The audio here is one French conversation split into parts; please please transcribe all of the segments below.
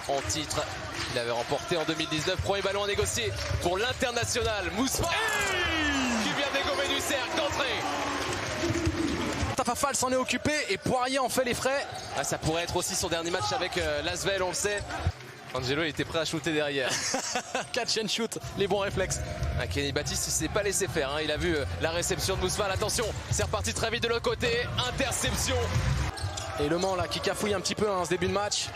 en titre qu'il avait remporté en 2019. Premier ballon à négocier pour l'international Mousfal qui vient dégommer du cercle d'entrée. Tafafal s'en est occupé et Poirier en fait les frais. Ah, ça pourrait être aussi son dernier match avec l'Asvel, on le sait. Angelo il était prêt à shooter derrière. Catch and shoot, les bons réflexes. Ah, Kenny Baptiste il s'est pas laissé faire, hein. Il a vu la réception de Mousfal. Attention, c'est reparti très vite de l'autre côté. Interception. Et Le Mans là qui cafouille un petit peu ce début de match.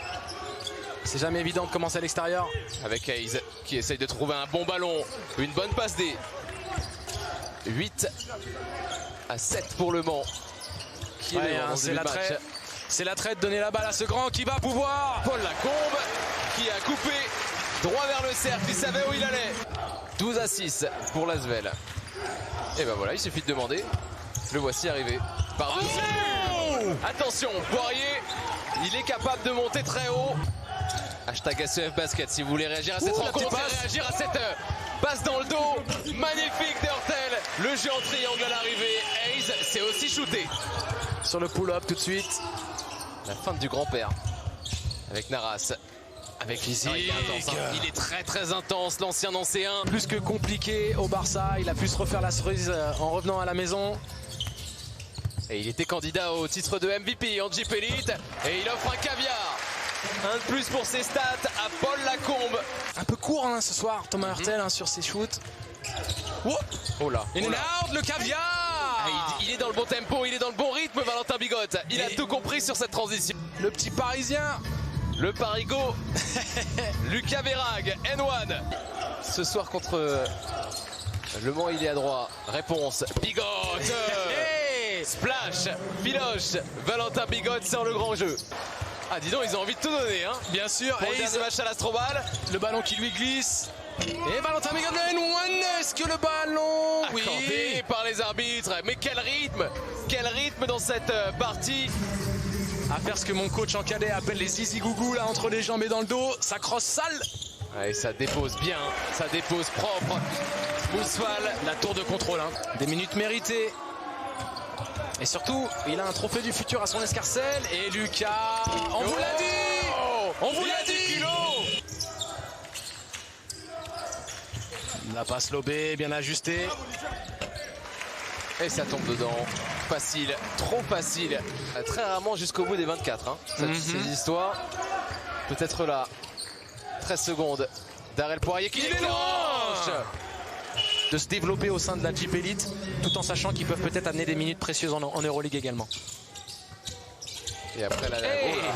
C'est jamais évident de commencer à l'extérieur. Avec Hayes qui essaye de trouver un bon ballon. Une bonne passe D. 8-7 pour Le Mans. C'est l'attrait de donner la balle à ce grand qui va pouvoir. Paul Lacombe qui a coupé droit vers le cercle, il savait où il allait. 12-6 pour l'Asvel. Et ben voilà, il suffit de demander. Le voici arrivé. Par-dessus. Attention, Poirier, il est capable de monter très haut. Hashtag SEF Basket si vous voulez réagir à cette rencontre et réagir à cette passe dans le dos. Magnifique d'Hurtel. Le jeu en triangle à l'arrivée. Hayes c'est aussi shooté. Sur le pull-up tout de suite. La feinte du grand-père. Avec Naras. Avec physique. Il est très très intense, l'ancien ancéen. Plus que compliqué au Barça. Il a pu se refaire la cerise en revenant à la maison. Et il était candidat au titre de MVP en Jeep Elite. Et il offre un caviar. Un de plus pour ses stats à Paul Lacombe. Un peu court ce soir, Thomas Hurtel sur ses shoots. Oh là. In and out, le caviar. Il est dans le bon tempo, il est dans le bon rythme, Valentin Bigotte. Il a tout compris sur cette transition. Le petit Parisien. Le Parigo. Lucas Verag, N1. Ce soir contre Le Mans, il est à droite. Réponse, Bigotte. Splash, Piloche. Valentin Bigotte sort le grand jeu. Ah dis donc, ils ont envie de tout donner, hein. Bien sûr. Pour le dernier match à l'Astrobal. Le ballon qui lui glisse. Et Valentin Bigotte, est-ce que le ballon accordé par les arbitres. Mais quel rythme dans cette partie. À faire ce que mon coach en cadet appelle les zizi gougou là entre les jambes et dans le dos. Ça crosse sale. Et ça dépose bien, ça dépose propre. Mousfal, la tour de contrôle. Des minutes méritées. Et surtout, il a un trophée du futur à son escarcelle. Et Lucas, on vous l'a dit. On vous l'a dit. La passe lobée, bien ajustée. Et ça tombe dedans. Facile, trop facile. Très rarement jusqu'au bout des 24. Ces histoires. Peut-être là. 13 secondes. Darrell Poirier qui déclenche. De se développer au sein de la Jeep Elite, tout en sachant qu'ils peuvent peut-être amener des minutes précieuses en Euroleague également. Et après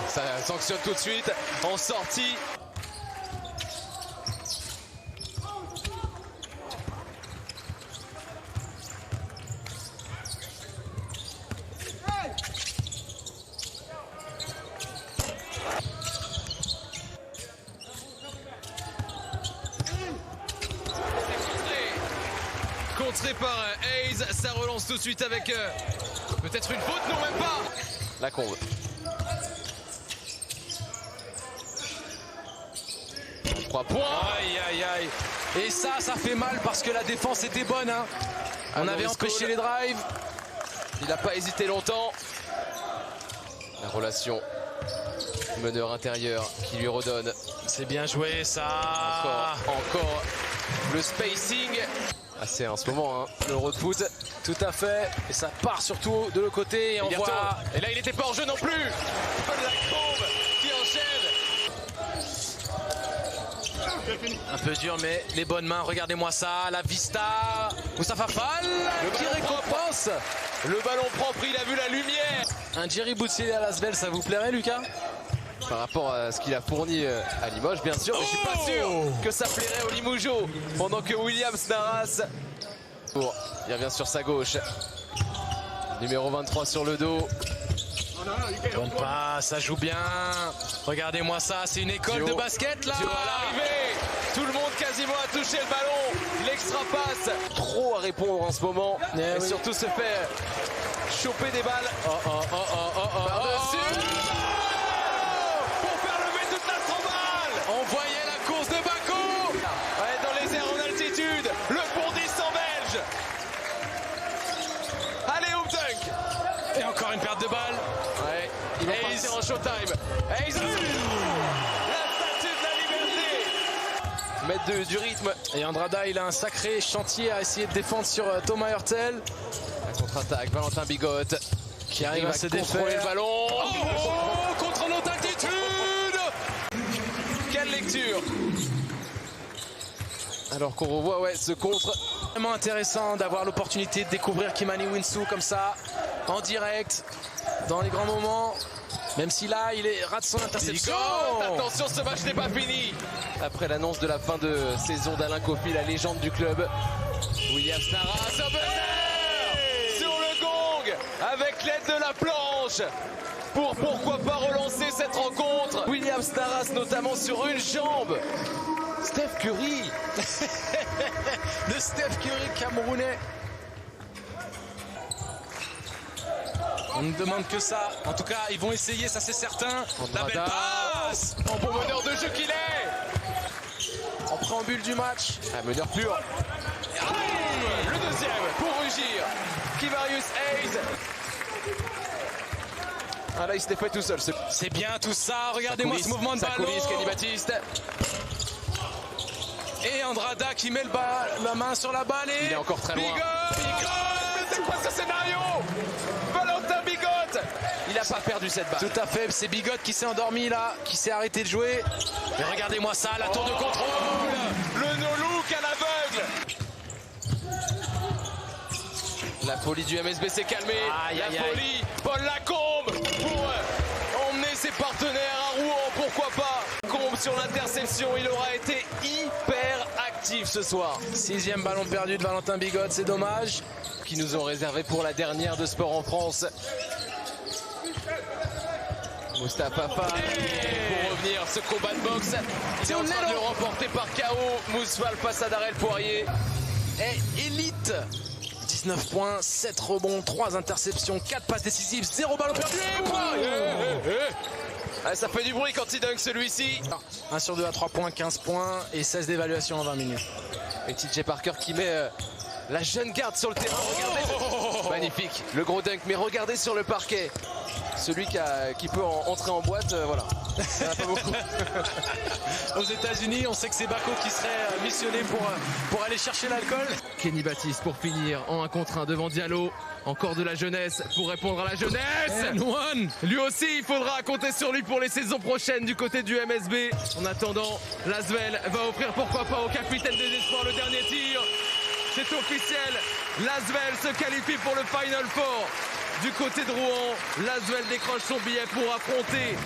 ça sanctionne tout de suite en sortie. Contré par Hayes, ça relance tout de suite avec peut-être une faute, non même pas. Lacombe. 3 points. Aïe. Et ça fait mal parce que la défense était bonne. On avait empêché les drives. Il n'a pas hésité longtemps. La relation meneur intérieur qui lui redonne. C'est bien joué ça. Encore le spacing. C'est en ce moment le road foot. Tout à fait. Et ça part surtout de l'autre côté. Et on voit. Et là il n'était pas en jeu non plus. Lacombe qui enchaîne. Un peu dur mais les bonnes mains. Regardez-moi ça. La vista. Moustapha Fall qui récompense. Le ballon propre, il a vu la lumière. Un Jerry Boutsier à l'Asvel, ça vous plairait Lucas? Par rapport à ce qu'il a fourni à Limoges, bien sûr, mais je suis pas sûr que ça plairait au Limougeau. Pendant que Williams Naras il revient sur sa gauche. Numéro 23 sur le dos. Bonne passe, ça joue bien. Regardez-moi ça, c'est une école de basket là. À l'arrivée, tout le monde quasiment a touché le ballon. L'extra passe. Trop à répondre en ce moment. Et surtout se fait choper des balles. Par-dessus. On voyait la course de Baco. Dans les airs en altitude. Le bondissant belge. Allez, hoop dunk. Et encore une perte de balle. Il va partir en showtime. La mettre du rythme. Et Andrada, il a un sacré chantier à essayer de défendre sur Thomas Hurtel. La contre-attaque, Valentin Bigote Qui arrive à se contrôler défaire. le ballon. Oh, contre notre altitude. Quelle lecture! Alors qu'on revoit ce contre. Vraiment intéressant d'avoir l'opportunité de découvrir Kimani Winsou comme ça, en direct, dans les grands moments. Même si là, rate son interception. Attention, ce match n'est pas fini. Après l'annonce de la fin de saison d'Alain Kofi, la légende du club, William Staras sur le gong avec l'aide de la planche. Pourquoi pas relancer cette rencontre. William Staras notamment sur une jambe. Steph Curry. De Steph Curry camerounais. On ne demande que ça. En tout cas, ils vont essayer, ça c'est certain. La belle passe. En bon meneur de jeu qu'il est. En préambule du match. Un meneur pur. Le deuxième pour rugir. Kivarius Hayes. Ah là, il s'était fait tout seul. C'est bien tout ça. Regardez-moi ce mouvement de ballon. Kenny Baptiste. Et Andrada qui met la main sur la balle. Et il est encore très loin. Bigote. C'est quoi ce scénario? Valentin Bigote. Il n'a pas perdu cette balle. Tout à fait. C'est Bigote qui s'est endormi là, qui s'est arrêté de jouer. Mais regardez-moi ça, la tour de contrôle. Le no-look à l'aveugle. La folie du MSB s'est calmée. Folie. Paul Lacombe pour emmener ses partenaires à Rouen. Pourquoi pas? Combe sur l'interception. Il aura été hyper actif ce soir. 6e ballon perdu de Valentin Bigote. C'est dommage. Qui nous ont réservé pour la dernière de Sport en France. Moustapha Fall pour revenir ce combat de boxe. Il est en train de le remporter par KO. Mousfal face à Darrell Poirier. Et élite. 19 points, 7 rebonds, 3 interceptions, 4 passes décisives, 0 ballon perdu. Ça fait du bruit quand il dunk celui-ci. 1 sur 2 à 3 points, 15 points et 16 d'évaluation en 20 minutes. Et TJ Parker qui met la jeune garde sur le terrain. Regardez. Magnifique. Le gros dunk. Mais regardez sur le parquet. Celui qui peut entrer en boîte, voilà. Il n'y en a pas beaucoup. Aux États-Unis, on sait que c'est Bako qui serait missionné pour aller chercher l'alcool. Kenny Baptiste pour finir en 1 contre 1 devant Diallo. Encore de la jeunesse pour répondre à la jeunesse. Lui aussi, il faudra compter sur lui pour les saisons prochaines du côté du MSB. En attendant, l'Asvel va offrir pourquoi pas au capitaine des espoirs le dernier tir. C'est officiel, l'Asvel se qualifie pour le Final Four. Du côté de Rouen, l'Asvel décroche son billet pour affronter